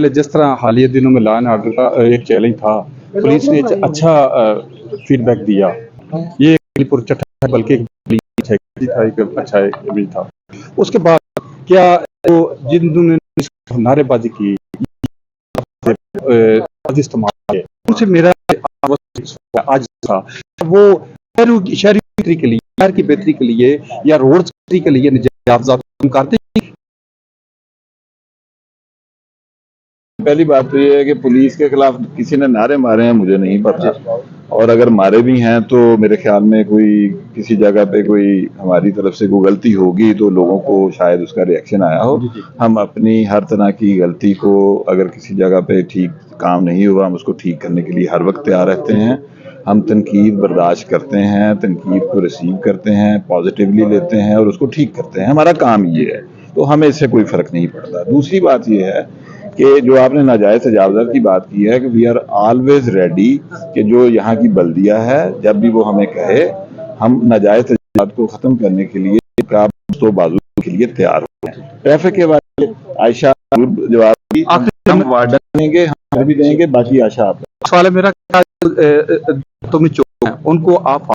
जिस तरह हालिया दिनों में लॉ एंड ऑर्डर का एक चैलेंज था, पुलिस ने एक अच्छा फीडबैक दिया। ये अलीपुर चट्टा बल्कि था, एक अच्छा इमेज था। उसके बाद क्या तो जिन नारेबाजी की इस्तेमाल किए, उनसे मेरा आज था वो शहरी बेहतरी के लिए, शहर की बेहतरी के लिए या रोड के लिए निजात करते। पहली बात तो ये है कि पुलिस के खिलाफ किसी ने नारे मारे हैं मुझे नहीं पता, और अगर मारे भी हैं तो मेरे ख्याल में कोई किसी जगह पे कोई हमारी तरफ से कोई गलती होगी तो लोगों को शायद उसका रिएक्शन आया हो। हम अपनी हर तरह की गलती को, अगर किसी जगह पे ठीक काम नहीं हुआ, हम उसको ठीक करने के लिए हर वक्त तैयार रहते हैं। हम तनकीद बर्दाश्त करते हैं, तनकीद को रिसीव करते हैं, पॉजिटिवली लेते हैं और उसको ठीक करते हैं। हमारा काम ये है, तो हमें इससे कोई फ़र्क नहीं पड़ता। दूसरी बात ये है कि जो आपने नाजायज़ तजावज़ात की बात की है कि वी आर ऑलवेज रेडी, कि जो यहाँ की बल्दिया है जब भी वो हमें कहे, हम नाजायज़ तजावज़ात को ख़त्म करने के लिए तो बाजू के लिए तैयार हैं। ट्रैफिक के बारे में आयशा जवाब दी, हम वार्डन देंगे, हम भी देंगे, बाकी आशा आप। सवाल है मेरा, तुम चोर हैं उनको आप